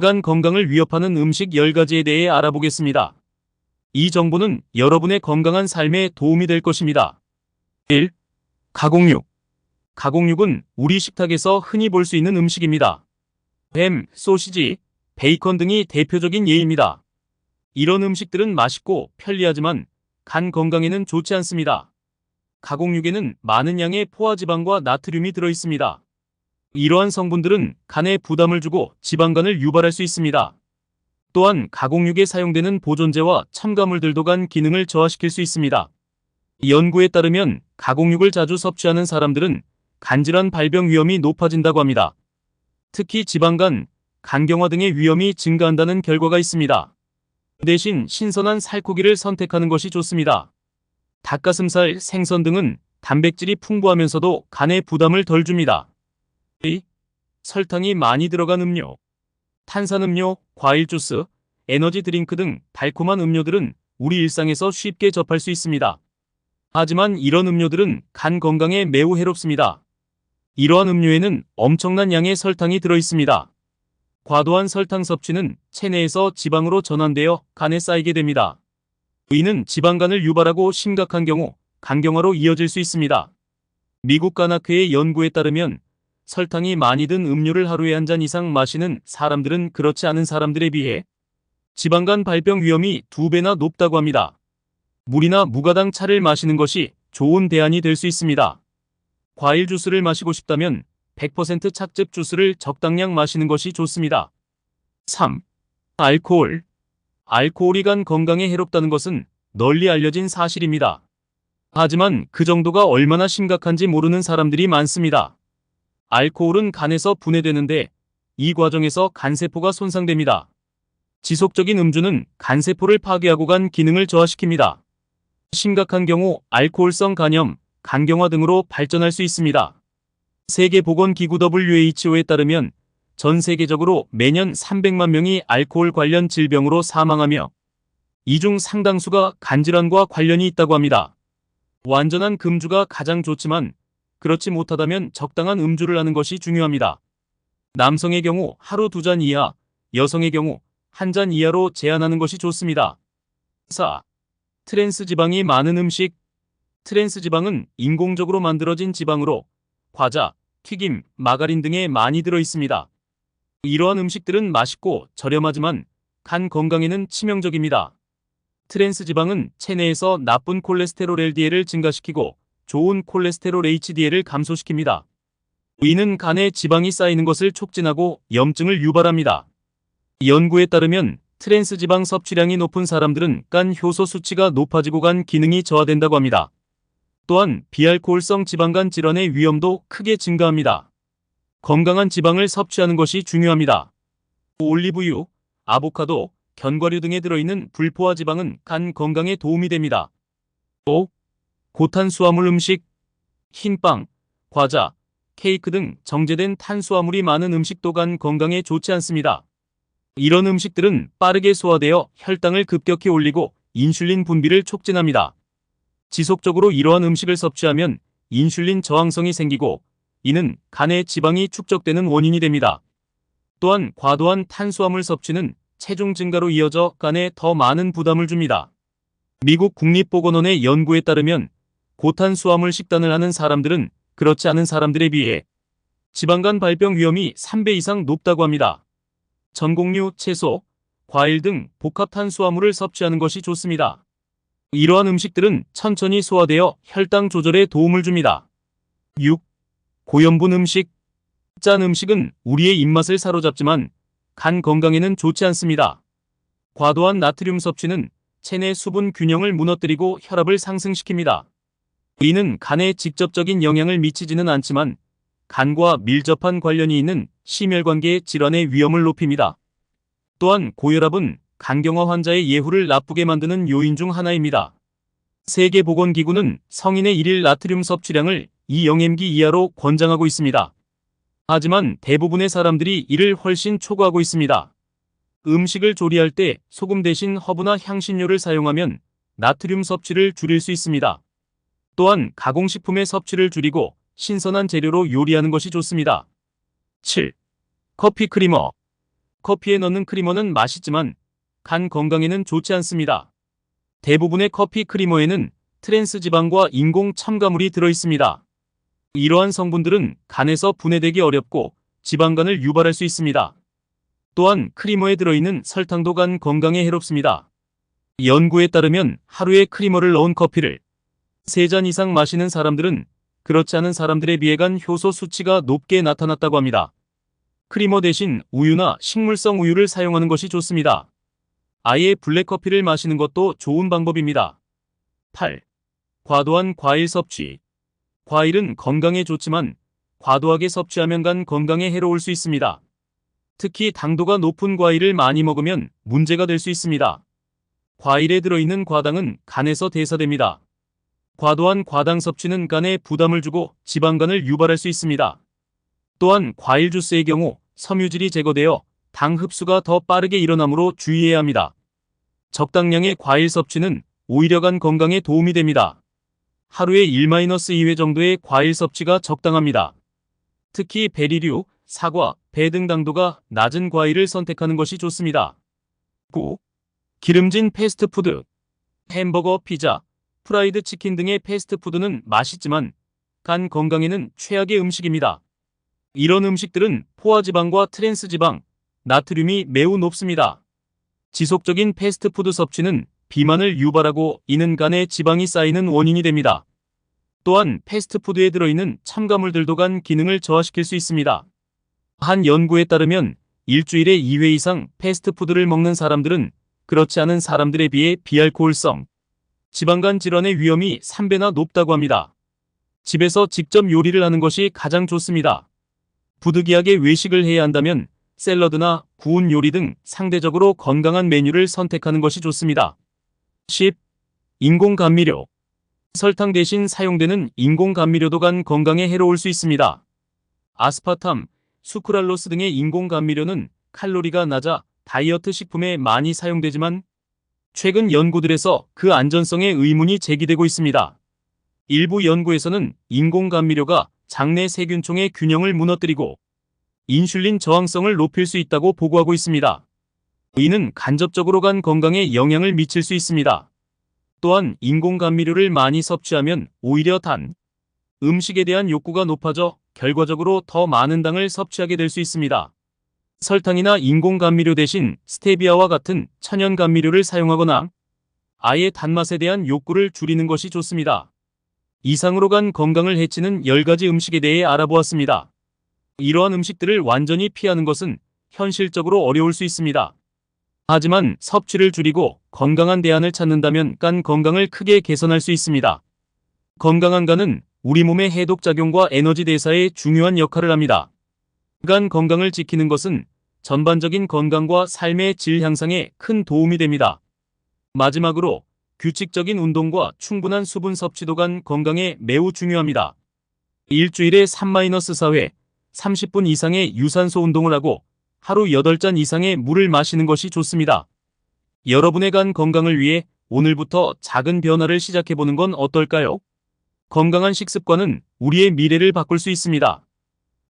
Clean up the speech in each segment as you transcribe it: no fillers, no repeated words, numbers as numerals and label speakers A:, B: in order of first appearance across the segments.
A: 간 건강을 위협하는 음식 10가지에 대해 알아보겠습니다. 이 정보는 여러분의 건강한 삶에 도움이 될 것입니다. 1. 가공육. 가공육은 우리 식탁에서 흔히 볼 수 있는 음식입니다. 햄, 소시지, 베이컨 등이 대표적인 예입니다. 이런 음식들은 맛있고 편리하지만 간 건강에는 좋지 않습니다. 가공육에는 많은 양의 포화지방과 나트륨이 들어있습니다. 이러한 성분들은 간에 부담을 주고 지방간을 유발할 수 있습니다. 또한 가공육에 사용되는 보존제와 첨가물들도 간 기능을 저하시킬 수 있습니다. 연구에 따르면 가공육을 자주 섭취하는 사람들은 간질환 발병 위험이 높아진다고 합니다. 특히 지방간, 간경화 등의 위험이 증가한다는 결과가 있습니다. 대신 신선한 살코기를 선택하는 것이 좋습니다. 닭가슴살, 생선 등은 단백질이 풍부하면서도 간에 부담을 덜 줍니다. 2. 설탕이 많이 들어간 음료. 탄산음료, 과일 주스, 에너지 드링크 등 달콤한 음료들은 우리 일상에서 쉽게 접할 수 있습니다. 하지만 이런 음료들은 간 건강에 매우 해롭습니다. 이러한 음료에는 엄청난 양의 설탕이 들어있습니다. 과도한 설탕 섭취는 체내에서 지방으로 전환되어 간에 쌓이게 됩니다. 이는 지방간을 유발하고 심각한 경우 간경화로 이어질 수 있습니다. 미국 간학회의 연구에 따르면 설탕이 많이 든 음료를 하루에 한 잔 이상 마시는 사람들은 그렇지 않은 사람들에 비해 지방간 발병 위험이 2배나 높다고 합니다. 물이나 무가당 차를 마시는 것이 좋은 대안이 될 수 있습니다. 과일 주스를 마시고 싶다면 100% 착즙 주스를 적당량 마시는 것이 좋습니다. 3. 알코올. 알코올이 간 건강에 해롭다는 것은 널리 알려진 사실입니다. 하지만 그 정도가 얼마나 심각한지 모르는 사람들이 많습니다. 알코올은 간에서 분해되는데 이 과정에서 간세포가 손상됩니다. 지속적인 음주는 간세포를 파괴하고 간 기능을 저하시킵니다. 심각한 경우 알코올성 간염, 간경화 등으로 발전할 수 있습니다. 세계보건기구 WHO에 따르면 전 세계적으로 매년 300만 명이 알코올 관련 질병으로 사망하며 이 중 상당수가 간질환과 관련이 있다고 합니다. 완전한 금주가 가장 좋지만 그렇지 못하다면 적당한 음주를 하는 것이 중요합니다. 남성의 경우 하루 2잔 이하, 여성의 경우 1잔 이하로 제한하는 것이 좋습니다. 4. 트랜스지방이 많은 음식. 트랜스지방은 인공적으로 만들어진 지방으로 과자, 튀김, 마가린 등에 많이 들어 있습니다. 이러한 음식들은 맛있고 저렴하지만 간 건강에는 치명적입니다. 트랜스지방은 체내에서 나쁜 콜레스테롤 LDL을 증가시키고 좋은 콜레스테롤 HDL을 감소시킵니다. 이는 간에 지방이 쌓이는 것을 촉진하고 염증을 유발합니다. 연구에 따르면 트랜스지방 섭취량이 높은 사람들은 간 효소 수치가 높아지고 간 기능이 저하된다고 합니다. 또한 비알코올성 지방간 질환의 위험도 크게 증가합니다. 건강한 지방을 섭취하는 것이 중요합니다. 올리브유, 아보카도, 견과류 등에 들어있는 불포화 지방은 간 건강에 도움이 됩니다. 5. 고탄수화물 음식. 흰빵, 과자, 케이크 등 정제된 탄수화물이 많은 음식도 간 건강에 좋지 않습니다. 이런 음식들은 빠르게 소화되어 혈당을 급격히 올리고 인슐린 분비를 촉진합니다. 지속적으로 이러한 음식을 섭취하면 인슐린 저항성이 생기고 이는 간에 지방이 축적되는 원인이 됩니다. 또한 과도한 탄수화물 섭취는 체중 증가로 이어져 간에 더 많은 부담을 줍니다. 미국 국립보건원의 연구에 따르면 고탄수화물 식단을 하는 사람들은 그렇지 않은 사람들에 비해 지방간 발병 위험이 3배 이상 높다고 합니다. 전곡류, 채소, 과일 등 복합 탄수화물을 섭취하는 것이 좋습니다. 이러한 음식들은 천천히 소화되어 혈당 조절에 도움을 줍니다. 6. 고염분 음식. 짠 음식은 우리의 입맛을 사로잡지만 간 건강에는 좋지 않습니다. 과도한 나트륨 섭취는 체내 수분 균형을 무너뜨리고 혈압을 상승시킵니다. 이는 간에 직접적인 영향을 미치지는 않지만 간과 밀접한 관련이 있는 심혈관계 질환의 위험을 높입니다. 또한 고혈압은 간경화 환자의 예후를 나쁘게 만드는 요인 중 하나입니다. 세계보건기구는 성인의 1일 나트륨 섭취량을 2mg 이하로 권장하고 있습니다. 하지만 대부분의 사람들이 이를 훨씬 초과하고 있습니다. 음식을 조리할 때 소금 대신 허브나 향신료를 사용하면 나트륨 섭취를 줄일 수 있습니다. 또한 가공식품의 섭취를 줄이고 신선한 재료로 요리하는 것이 좋습니다. 7. 커피 크리머. 커피에 넣는 크리머는 맛있지만 간 건강에는 좋지 않습니다. 대부분의 커피 크리머에는 트랜스 지방과 인공 첨가물이 들어있습니다. 이러한 성분들은 간에서 분해되기 어렵고 지방간을 유발할 수 있습니다. 또한 크리머에 들어있는 설탕도 간 건강에 해롭습니다. 연구에 따르면 하루에 크리머를 넣은 커피를 3잔 이상 마시는 사람들은 그렇지 않은 사람들에 비해 간 효소 수치가 높게 나타났다고 합니다. 크리머 대신 우유나 식물성 우유를 사용하는 것이 좋습니다. 아예 블랙커피를 마시는 것도 좋은 방법입니다. 8. 과도한 과일 섭취. 과일은 건강에 좋지만 과도하게 섭취하면 간 건강에 해로울 수 있습니다. 특히 당도가 높은 과일을 많이 먹으면 문제가 될 수 있습니다. 과일에 들어있는 과당은 간에서 대사됩니다. 과도한 과당 섭취는 간에 부담을 주고 지방간을 유발할 수 있습니다. 또한 과일 주스의 경우 섬유질이 제거되어 당 흡수가 더 빠르게 일어나므로 주의해야 합니다. 적당량의 과일 섭취는 오히려 간 건강에 도움이 됩니다. 하루에 1-2회 정도의 과일 섭취가 적당합니다. 특히 베리류, 사과, 배 등 당도가 낮은 과일을 선택하는 것이 좋습니다. 9. 기름진 패스트푸드. 햄버거, 피자, 프라이드 치킨 등의 패스트푸드는 맛있지만 간 건강에는 최악의 음식입니다. 이런 음식들은 포화지방과 트랜스지방, 나트륨이 매우 높습니다. 지속적인 패스트푸드 섭취는 비만을 유발하고 이는 간에 지방이 쌓이는 원인이 됩니다. 또한 패스트푸드에 들어있는 첨가물들도 간 기능을 저하시킬 수 있습니다. 한 연구에 따르면 일주일에 2회 이상 패스트푸드를 먹는 사람들은 그렇지 않은 사람들에 비해 비알코올성 지방간 질환의 위험이 3배나 높다고 합니다. 집에서 직접 요리를 하는 것이 가장 좋습니다. 부득이하게 외식을 해야 한다면 샐러드나 구운 요리 등 상대적으로 건강한 메뉴를 선택하는 것이 좋습니다. 10. 인공 감미료. 설탕 대신 사용되는 인공 감미료도 간 건강에 해로울 수 있습니다. 아스파탐, 수크랄로스 등의 인공 감미료는 칼로리가 낮아 다이어트 식품에 많이 사용되지만 최근 연구들에서 그 안전성에 의문이 제기되고 있습니다. 일부 연구에서는 인공 감미료가 장내 세균총의 균형을 무너뜨리고 인슐린 저항성을 높일 수 있다고 보고하고 있습니다. 이는 간접적으로 간 건강에 영향을 미칠 수 있습니다. 또한 인공 감미료를 많이 섭취하면 오히려 단 음식에 대한 욕구가 높아져 결과적으로 더 많은 당을 섭취하게 될 수 있습니다. 설탕이나 인공 감미료 대신 스테비아와 같은 천연 감미료를 사용하거나 아예 단맛에 대한 욕구를 줄이는 것이 좋습니다. 이상으로 간 건강을 해치는 10가지 음식에 대해 알아보았습니다. 이러한 음식들을 완전히 피하는 것은 현실적으로 어려울 수 있습니다. 하지만 섭취를 줄이고 건강한 대안을 찾는다면 간 건강을 크게 개선할 수 있습니다. 건강한 간은 우리 몸의 해독작용과 에너지 대사에 중요한 역할을 합니다. 간 건강을 지키는 것은 전반적인 건강과 삶의 질 향상에 큰 도움이 됩니다. 마지막으로 규칙적인 운동과 충분한 수분 섭취도 간 건강에 매우 중요합니다. 일주일에 3-4회, 30분 이상의 유산소 운동을 하고 하루 8잔 이상의 물을 마시는 것이 좋습니다. 여러분의 간 건강을 위해 오늘부터 작은 변화를 시작해보는 건 어떨까요? 건강한 식습관은 우리의 미래를 바꿀 수 있습니다.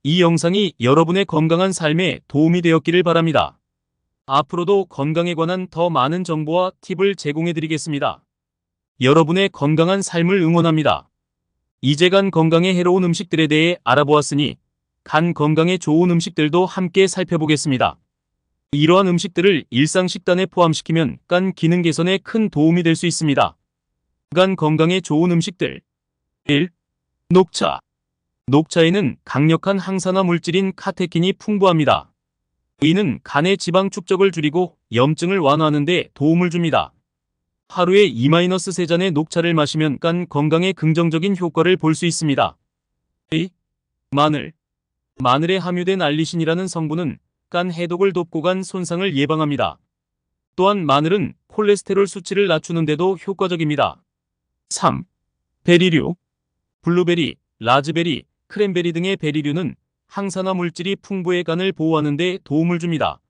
A: 이 영상이 여러분의 건강한 삶에 도움이 되었기를 바랍니다. 앞으로도 건강에 관한 더 많은 정보와 팁을 제공해드리겠습니다. 여러분의 건강한 삶을 응원합니다. 이제 간 건강에 해로운 음식들에 대해 알아보았으니 간 건강에 좋은 음식들도 함께 살펴보겠습니다. 이러한 음식들을 일상 식단에 포함시키면 간 기능 개선에 큰 도움이 될 수 있습니다. 간 건강에 좋은 음식들. 1. 녹차. 녹차에는 강력한 항산화 물질인 카테킨이 풍부합니다. 이는 간의 지방 축적을 줄이고 염증을 완화하는 데 도움을 줍니다. 하루에 2-3잔의 녹차를 마시면 간 건강에 긍정적인 효과를 볼 수 있습니다. 2. 마늘. 마늘에 함유된 알리신이라는 성분은 간 해독을 돕고 간 손상을 예방합니다. 또한 마늘은 콜레스테롤 수치를 낮추는 데도 효과적입니다. 3. 베리류. 블루베리, 라즈베리, 크랜베리 등의 베리류는 항산화 물질이 풍부해 간을 보호하는 데 도움을 줍니다.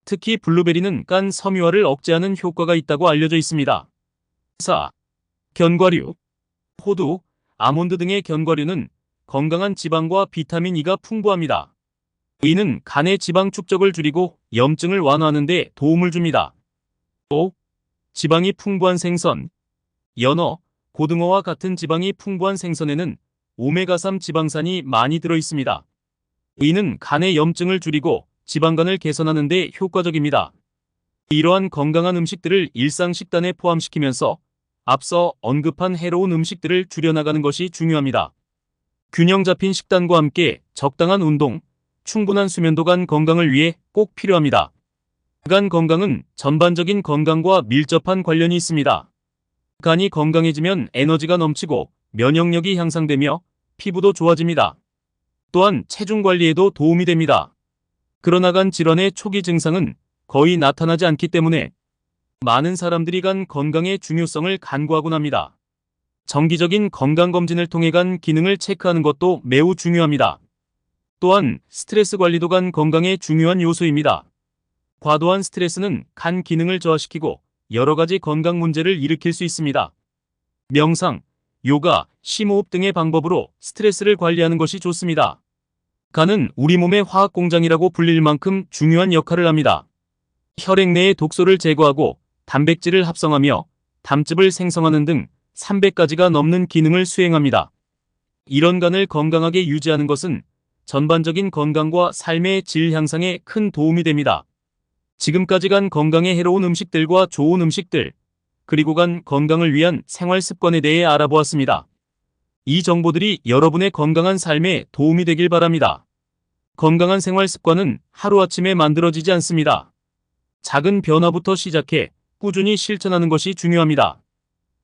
A: 특히 블루베리는 간 섬유화를 억제하는 효과가 있다고 알려져 있습니다. 4. 견과류. 호두, 아몬드 등의 견과류는 건강한 지방과 비타민 E가 풍부합니다. 의는 간의 지방 축적을 줄이고 염증을 완화하는 데 도움을 줍니다. 또 지방이 풍부한 생선, 연어, 고등어와 같은 지방이 풍부한 생선에는 오메가3 지방산이 많이 들어 있습니다. 의는 간의 염증을 줄이고 지방간을 개선하는 데 효과적입니다. 이러한 건강한 음식들을 일상 식단에 포함시키면서 앞서 언급한 해로운 음식들을 줄여나가는 것이 중요합니다. 균형 잡힌 식단과 함께 적당한 운동, 충분한 수면도 간 건강을 위해 꼭 필요합니다. 간 건강은 전반적인 건강과 밀접한 관련이 있습니다. 간이 건강해지면 에너지가 넘치고 면역력이 향상되며 피부도 좋아집니다. 또한 체중 관리에도 도움이 됩니다. 그러나 간 질환의 초기 증상은 거의 나타나지 않기 때문에 많은 사람들이 간 건강의 중요성을 간과하곤 합니다. 정기적인 건강검진을 통해 간 기능을 체크하는 것도 매우 중요합니다. 또한 스트레스 관리도 간 건강의 중요한 요소입니다. 과도한 스트레스는 간 기능을 저하시키고 여러 가지 건강 문제를 일으킬 수 있습니다. 명상, 요가, 심호흡 등의 방법으로 스트레스를 관리하는 것이 좋습니다. 간은 우리 몸의 화학 공장이라고 불릴 만큼 중요한 역할을 합니다. 혈액 내의 독소를 제거하고 단백질을 합성하며 담즙을 생성하는 등 300가지가 넘는 기능을 수행합니다. 이런 간을 건강하게 유지하는 것은 전반적인 건강과 삶의 질 향상에 큰 도움이 됩니다. 지금까지 간 건강에 해로운 음식들과 좋은 음식들, 그리고 간 건강을 위한 생활 습관에 대해 알아보았습니다. 이 정보들이 여러분의 건강한 삶에 도움이 되길 바랍니다. 건강한 생활 습관은 하루아침에 만들어지지 않습니다. 작은 변화부터 시작해 꾸준히 실천하는 것이 중요합니다.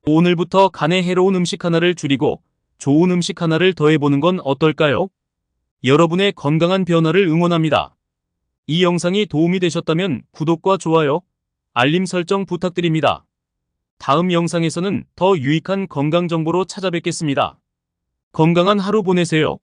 A: 오늘부터 간에 해로운 음식 하나를 줄이고 좋은 음식 하나를 더해보는 건 어떨까요? 여러분의 건강한 변화를 응원합니다. 이 영상이 도움이 되셨다면 구독과 좋아요, 알림 설정 부탁드립니다. 다음 영상에서는 더 유익한 건강 정보로 찾아뵙겠습니다. 건강한 하루 보내세요.